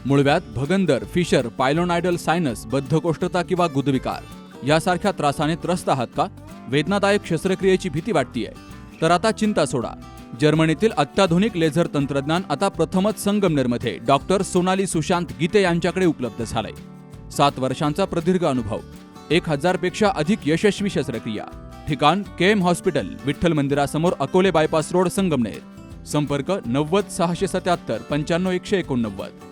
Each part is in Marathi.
मूळव्याध, भगंदर, फिशर, पायलोनायडल सायनस, बद्धकोष्ठता किंवा गुदविकार यासारख्या त्रासाने त्रस्त आहात का? वेदनादायक शस्त्रक्रियेची भीती वाटतेय? तर आता चिंता सोडा. जर्मनीतील अत्याधुनिक लेझर तंत्रज्ञान आता प्रथमच संगमनेरमध्ये डॉक्टर सोनाली सुशांत गीते यांच्याकडे उपलब्ध झालंय. 7 वर्षांचा प्रदीर्घ अनुभव, 1000 पेक्षा अधिक यशस्वी शस्त्रक्रिया. ठिकाण केएम हॉस्पिटल, विठ्ठल मंदिरासमोर, अकोले बायपास रोड, संगमनेर. संपर्क 90 677 95 189.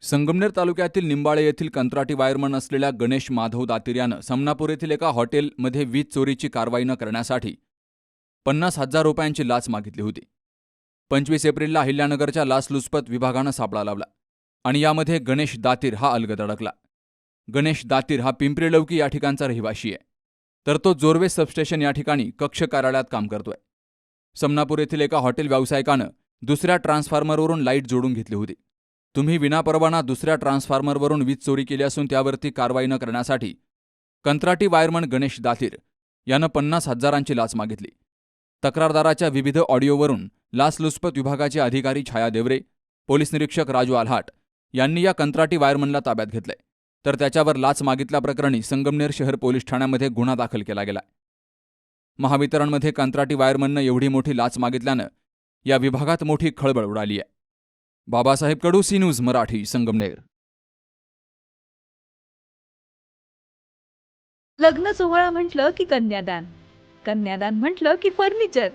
संगमनेर तालुक्यातील निंबाळे येथील कंत्राटी वायरमन असलेल्या गणेश माधव दातीर यानं समनापूर येथील एका हॉटेलमध्ये वीज चोरीची कारवाई न करण्यासाठी 50,000 रुपयांची लाच मागितली होती. 25 एप्रिलला अहिल्यानगरच्या लाचलुचपत विभागानं सापळा लावला आणि यामध्ये गणेश दातीर हा अलगद अडकला. गणेश दातीर हा पिंपरी लौकी या ठिकाणचा रहिवाशी आहे, तर तो जोरवे सबस्टेशन या ठिकाणी कक्ष कार्यालयात काम करतोय. समनापूर येथील एका हॉटेल व्यावसायिकानं दुसऱ्या ट्रान्सफॉर्मरवरून लाईट जोडून घेतली होती. तुम्ही विनापरवाना दुसऱ्या ट्रान्सफॉर्मरवरून वीज चोरी केली असून त्यावरती कारवाई न करण्यासाठी कंत्राटी वायरमन गणेश दातीर यानं 50,000ची लाच मागितली. तक्रारदाराच्या विविध ऑडिओवरून लाचलुचपत विभागाचे अधिकारी छाया देवरे, पोलीस निरीक्षक राजू आल्हाट यांनी या कंत्राटी वायरमनला ताब्यात घेतलंय, तर त्याच्यावर लाच मागितल्याप्रकरणी संगमनेर शहर पोलीस ठाण्यामध्ये गुन्हा दाखल केला गेला. महावितरणमध्ये कंत्राटी वायरमननं एवढी मोठी लाच मागितल्यानं या विभागात मोठी खळबळ उडाली आहे. बाबासाहेब कडू, सी न्यूज मराठी, संगमनेर. लग्न सोहळा म्हटलं की कन्यादान, कन्यादान म्हटलं की फर्निचर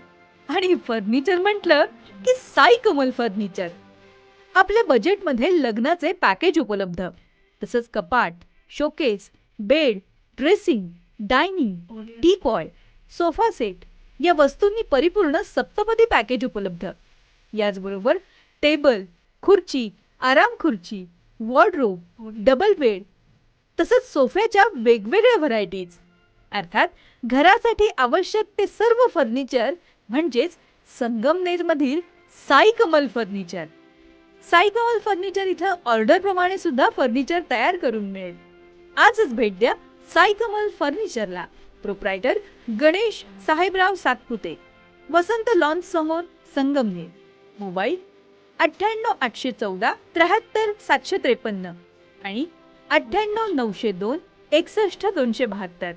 आणि फर्निचर म्हटलं की साई कमल फर्निचर. आपल्या बजेटमध्ये लग्नाचे पॅकेज उपलब्ध, तसंच कपाट, showcase, bed, dressing, dining, teapoy, sofa set या वस्तूंनी परिपूर्ण सप्तपदी पॅकेज उपलब्ध. याचबरोबर टेबल, खुर्ची, आराम खुर्ची, वॉर्डरोब, डबल बेड तसंच सोफ्याच्या वेगवेगळ्या व्हरायटीज. अर्थात घरासाठी आवश्यक ते सर्व फर्निचर म्हणजेच संगमनेरमधील साई कमल फर्निचर. साई कमल फर्निचर इथं ऑर्डर प्रमाणे सुद्धा फर्निचर तयार करून मिळेल. आजच भेट द्या साई कमल फर्निचरला. प्रोप्रायटर गणेश साहेबराव सातपुते, वसंत लॉन्स समोर, संगमनेर. मोबाईल 98 814 73 753 आणि 98 902 61 272.